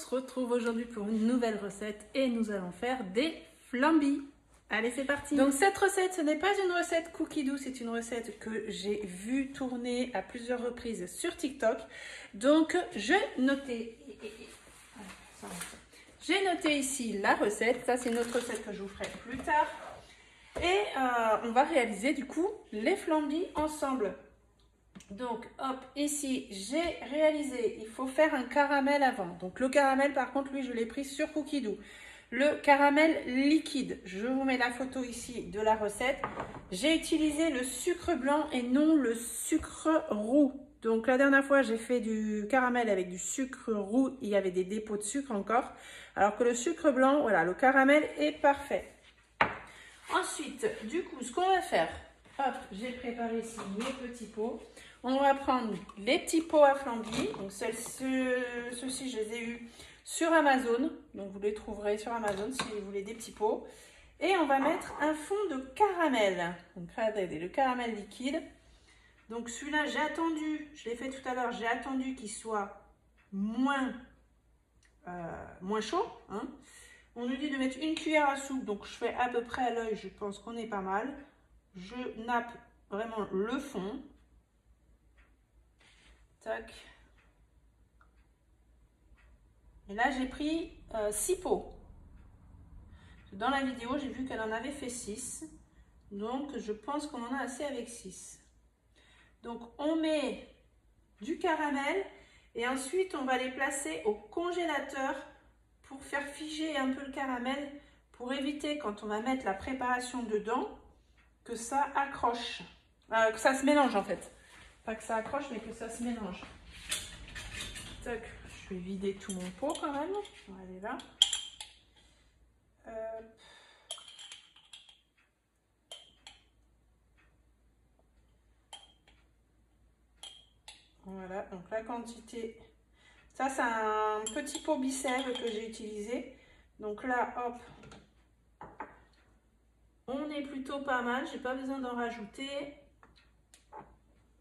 se retrouve aujourd'hui pour une nouvelle recette et nous allons faire des flambis. Allez, c'est parti. Donc cette recette, ce n'est pas une recette cookie doux, c'est une recette que j'ai vue tourner à plusieurs reprises sur TikTok. Donc j'ai noté ici la recette. Ça, c'est une autre recette que je vous ferai plus tard. Et on va réaliser du coup les flambis ensemble. Donc hop, ici j'ai réalisé, il faut faire un caramel avant. Donc le caramel par contre, lui je l'ai pris sur cookie doux. Le caramel liquide, je vous mets la photo ici de la recette. J'ai utilisé le sucre blanc et non le sucre roux. Donc la dernière fois j'ai fait du caramel avec du sucre roux, il y avait des dépôts de sucre encore. Alors que le sucre blanc, voilà, le caramel est parfait. Ensuite, du coup, ce qu'on va faire, hop, j'ai préparé ici mes petits pots. On va prendre les petits pots à flambis. Donc ceux-ci, je les ai eus sur Amazon. Donc vous les trouverez sur Amazon si vous voulez des petits pots. Et on va mettre un fond de caramel. Donc regardez, le caramel liquide. Donc celui-là, j'ai attendu, je l'ai fait tout à l'heure, j'ai attendu qu'il soit moins chaud. Hein. On nous dit de mettre une cuillère à soupe, donc je fais à peu près à l'œil, je pense qu'on est pas mal. Je nappe vraiment le fond. Tac. Et là, j'ai pris 6 pots. Dans la vidéo, j'ai vu qu'elle en avait fait 6. Donc, je pense qu'on en a assez avec 6. Donc, on met du caramel et ensuite, on va les placer au congélateur pour faire figer un peu le caramel, pour éviter quand on va mettre la préparation dedans, que ça accroche, que ça se mélange en fait. Pas que ça accroche, mais que ça se mélange. Tac, je vais vider tout mon pot quand même. On va aller là. Voilà, donc la quantité... Ça, c'est un petit pot Bicève que j'ai utilisé. Donc là, hop, on est plutôt pas mal. J'ai pas besoin d'en rajouter.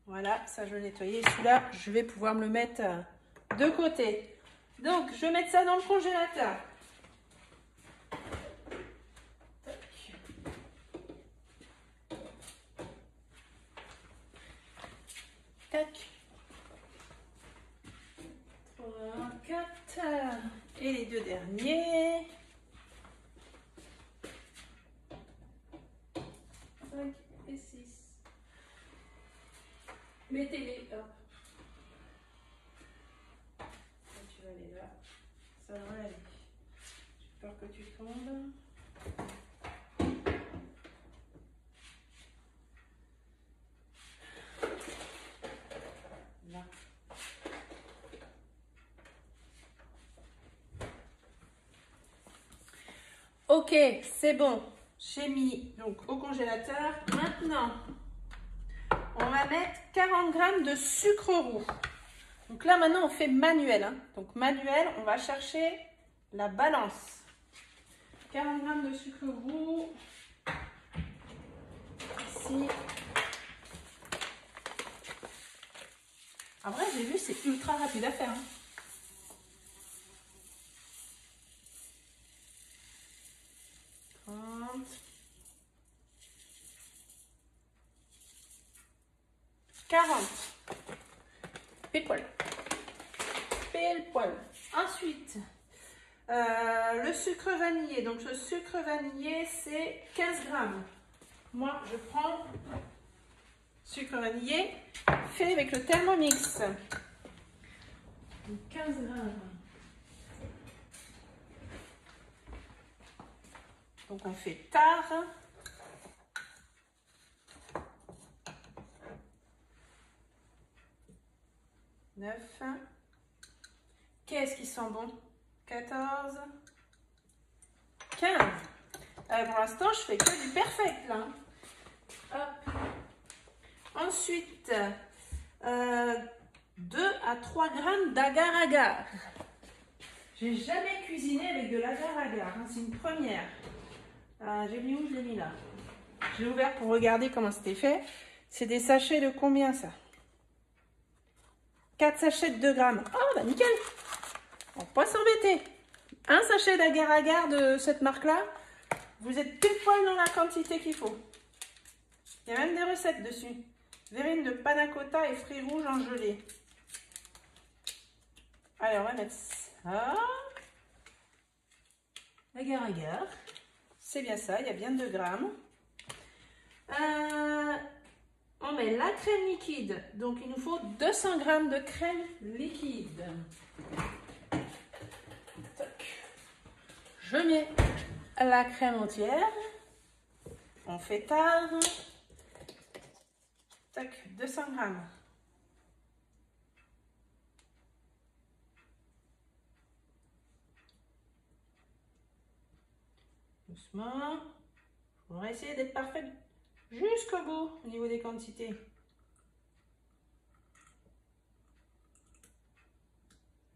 Voilà, ça je vais nettoyer. Celui-là, je vais pouvoir me le mettre de côté. Donc, je vais mettre ça dans le congélateur. Tac. 3, 4. Et les deux derniers. 5 et 6. Mettez-les. Hop. Tu vas aller là. Ça va aller. J'ai peur que tu tombes. Là. Ok, c'est bon. J'ai mis donc au congélateur. Maintenant, on va mettre 40 g de sucre roux. Donc là, maintenant, on fait manuel. Hein. Donc manuel, on va chercher la balance. 40 g de sucre roux. Ici. En vrai, j'ai vu, c'est ultra rapide à faire. Hein. Quarante. Pile poil. Pile poil. Ensuite, le sucre vanillé. Donc, le sucre vanillé, c'est 15 g. Moi, je prends sucre vanillé fait avec le Thermomix. Donc, 15 g. Donc, on fait tard. Qu'est-ce qui sent bon? 14, 15. Pour l'instant, je fais que du perfect là. Hop. Ensuite, 2 à 3 g d'agar-agar. J'ai jamais cuisiné avec de l'agar-agar. Hein, c'est une première. J'ai mis où? Je l'ai mis là. Je l'ai ouvert pour regarder comment c'était fait. C'est des sachets de combien ça? 4 sachets de 2 grammes. Oh, bah nickel. On va pas s'embêter. Un sachet d'agar-agar de cette marque-là, vous êtes pile poil dans la quantité qu'il faut. Il y a même des recettes dessus. Verrine de panna cotta et fruits rouges en gelée. Allez, on va mettre ça. L'agar-agar. C'est bien ça, il y a bien 2 grammes. On met la crème liquide. Donc, il nous faut 200 grammes de crème liquide. Je mets la crème entière. On fait tard. Tac, 200 grammes. Doucement. On va essayer d'être parfait jusqu'au bout au niveau des quantités.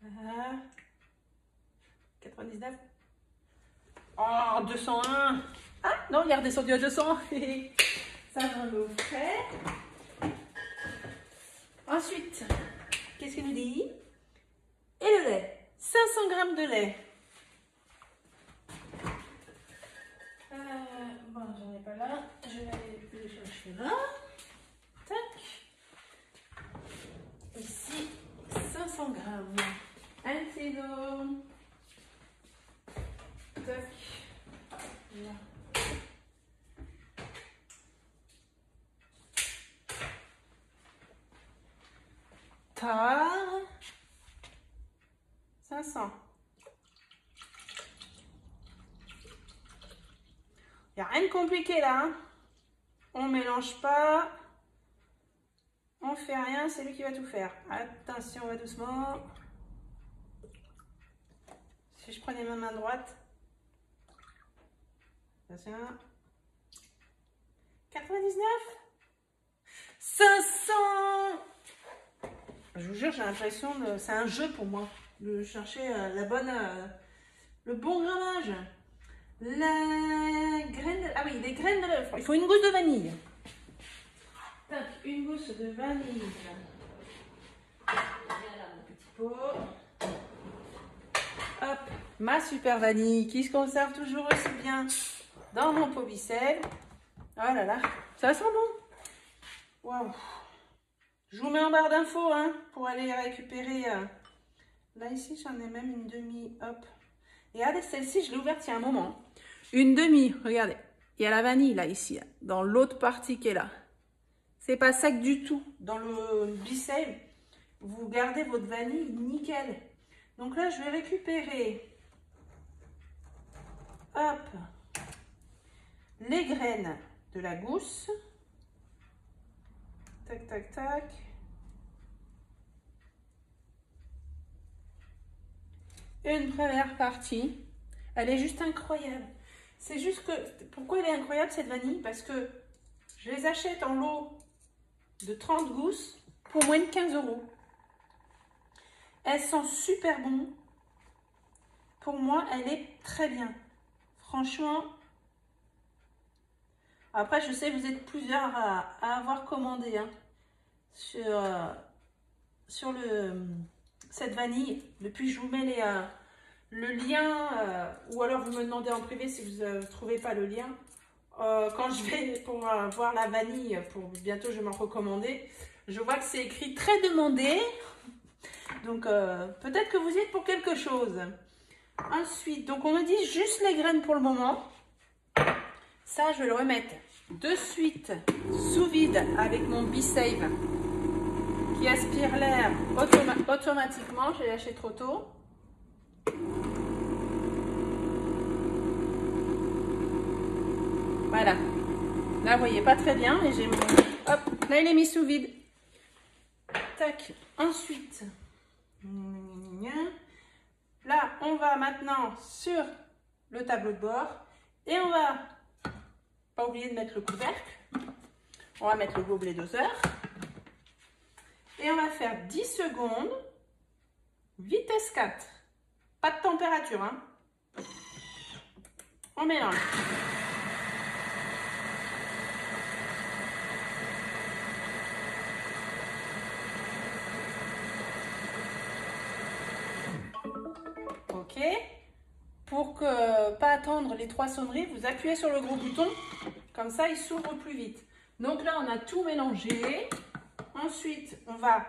Voilà. 99. Oh, 201. Ah, non, il est redescendu à 200. Ça, j'en le ferai. Ensuite, qu'est-ce qu'il nous dit? Et le lait. 500 grammes de lait. Bon, j'en ai pas là. Je vais aller le chercher là. Tac. Ici, 500 grammes. Un stylo. Tac. Là. Tard. 500. Il n'y a rien de compliqué là. Hein. On ne mélange pas. On ne fait rien, c'est lui qui va tout faire. Attention, on va doucement. Si je prenais ma main droite. Attention. 99. 500. Je vous jure, j'ai l'impression de... C'est un jeu pour moi. De chercher le bon grammage. La graine... Ah oui, les graines de l'œuf. Il faut une gousse de vanille. Tac, une gousse de vanille. Voilà mon petit pot. Hop, ma super vanille qui se conserve toujours aussi bien dans mon pot Bicel. Oh là là, ça sent bon. Waouh. Je vous mets en barre d'infos hein, pour aller récupérer. Là ici, j'en ai même une demi. Hop. Et regardez, celle-ci, je l'ai ouverte il y a un moment. Une demi, regardez. Il y a la vanille là, ici, là, dans l'autre partie qui est là. C'est pas sec du tout. Dans le Bicel, vous gardez votre vanille nickel. Donc là, je vais récupérer, hop, les graines de la gousse. Tac, tac, tac. Une première partie. Elle est juste incroyable. C'est juste que, pourquoi elle est incroyable cette vanille? Parce que je les achète en lot de 30 gousses pour moins de 15 €. Elle sent super bon. Pour moi, elle est très bien. Franchement. Après, je sais que vous êtes plusieurs à avoir commandé hein, sur cette vanille. Depuis, je vous mets le lien. Ou alors, vous me demandez en privé si vous ne trouvez pas le lien. Quand je vais pour voir la vanille, pour bientôt, je vais m'en recommander. Je vois que c'est écrit très demandé. Donc, peut-être que vous y êtes pour quelque chose. Ensuite, donc on me dit juste les graines pour le moment. Ça, je vais le remettre de suite sous vide avec mon Bicel qui aspire l'air automatiquement. J'ai lâché trop tôt. Voilà. Là, vous voyez pas très bien, mais j'ai mis... Hop, là, il est mis sous vide. Tac. Ensuite... Là, on va maintenant sur le tableau de bord et on va pas oublier de mettre le couvercle. On va mettre le gobelet doseur et on va faire 10 secondes, vitesse 4. Pas de température, hein. On mélange. voyez, pour que pas attendre les 3 sonneries, vous appuyez sur le gros bouton, comme ça il s'ouvre plus vite. Donc là on a tout mélangé. Ensuite on va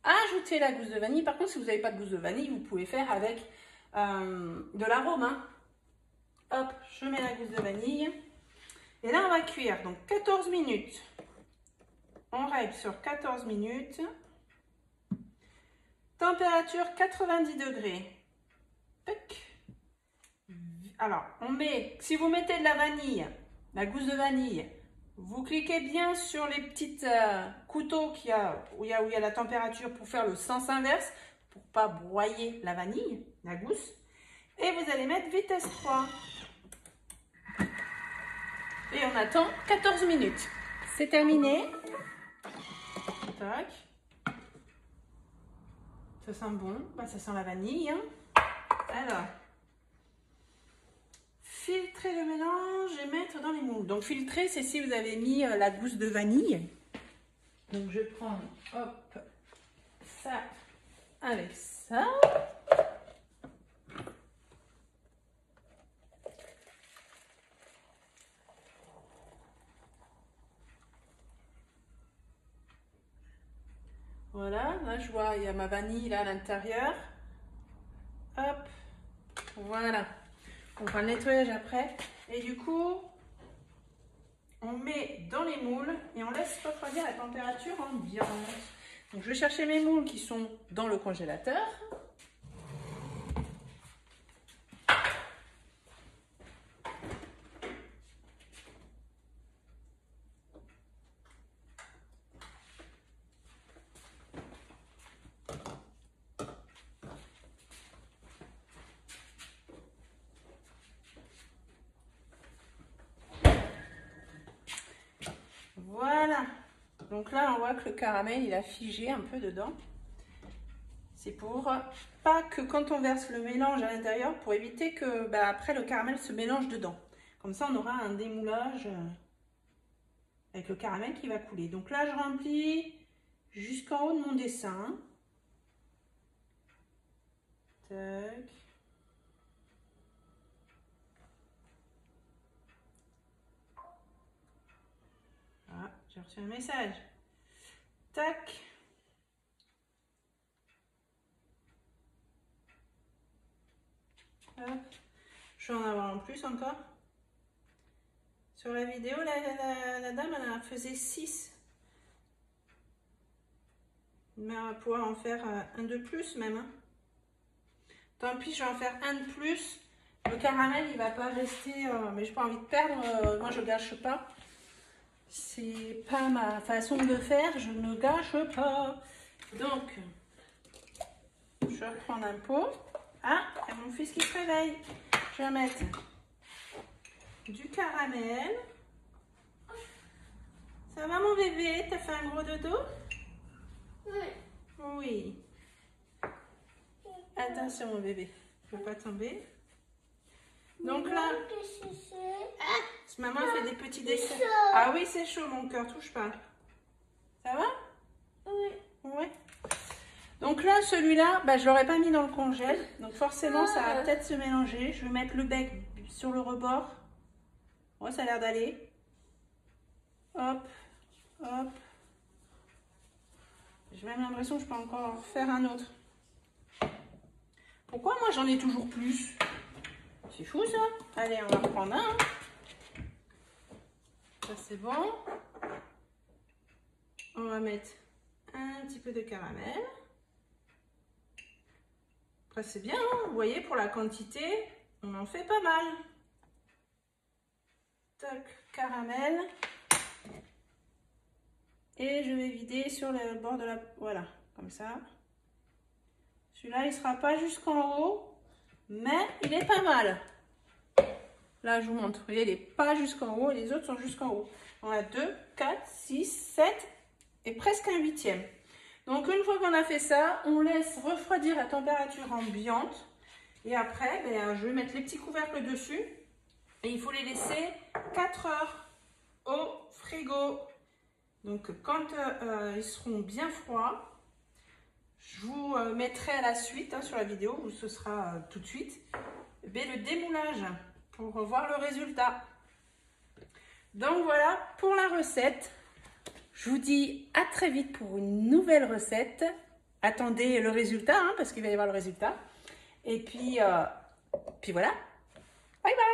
ajouter la gousse de vanille. Par contre si vous n'avez pas de gousse de vanille, vous pouvez faire avec de l'arôme. Hein. Hop, je mets la gousse de vanille. Et là on va cuire donc 14 minutes. On règle sur 14 minutes. Température 90 degrés. Alors, on met, si vous mettez de la vanille, la gousse de vanille, vous cliquez bien sur les petits couteaux où il y a la température pour faire le sens inverse, pour ne pas broyer la vanille, la gousse. Et vous allez mettre vitesse 3. Et on attend 14 minutes. C'est terminé. Tac. Ça sent bon, bah, ça sent la vanille. Hein. Alors, filtrer le mélange et mettre dans les moules. Donc filtrer, c'est si vous avez mis la gousse de vanille. Donc je prends, hop, ça avec ça. Voilà, là je vois, il y a ma vanille là à l'intérieur. Hop, voilà. On fera le nettoyage après. Et du coup, on met dans les moules et on laisse refroidir à température ambiante. Donc je vais chercher mes moules qui sont dans le congélateur. Voilà, donc là on voit que le caramel il a figé un peu dedans. C'est pour pas que quand on verse le mélange à l'intérieur, pour éviter que après le caramel se mélange dedans. Comme ça on aura un démoulage avec le caramel qui va couler. Donc là je remplis jusqu'en haut de mon dessin. Tac. Ah, j'ai reçu un message. Tac. Hop. Je vais en avoir en plus encore. Sur la vidéo, la dame, elle en faisait 6. Mais on va pouvoir en faire un de plus même. Hein. Tant pis, je vais en faire un de plus. Le caramel, il va pas rester... mais j'ai pas envie de perdre. Moi, je gâche pas. C'est pas ma façon de faire. Je ne gâche pas. Donc, je vais reprendre un pot. Ah, il y a mon fils qui se réveille. Je vais mettre du caramel. Ça va mon bébé? T'as fait un gros dodo? Oui. Oui. Attention mon bébé, il ne faut pas tomber. Donc là, maman fait des petits dessins. Ah oui, c'est chaud mon cœur, touche pas. Ça va? Oui. Ouais. Donc là, celui-là, je l'aurais pas mis dans le congèle. Donc forcément, ça va peut-être se mélanger. Je vais mettre le bec sur le rebord. Ouais, ça a l'air d'aller. Hop, hop. J'ai même l'impression que je peux encore en faire un autre. Pourquoi moi j'en ai toujours plus? C'est fou ça. Allez, on va reprendre un. Ça c'est bon. On va mettre un petit peu de caramel. Après c'est bien, hein, vous voyez, pour la quantité, on en fait pas mal. Tac, caramel. Et je vais vider sur le bord de la... Voilà, comme ça. Celui-là, il ne sera pas jusqu'en haut, mais il est pas mal. Là, je vous montre. Vous voyez, il n'est pas jusqu'en haut et les autres sont jusqu'en haut. On a 2, 4, 6, 7 et presque un 8e. Donc, une fois qu'on a fait ça, on laisse refroidir à température ambiante. Et après, je vais mettre les petits couvercles dessus. Et il faut les laisser 4 heures au frigo. Donc, quand ils seront bien froids, je vous mettrai à la suite sur la vidéo, où ce sera tout de suite, le démoulage pour voir le résultat. Donc voilà pour la recette. Je vous dis à très vite pour une nouvelle recette. Attendez le résultat, parce qu'il va y avoir le résultat. Et puis voilà. Bye bye!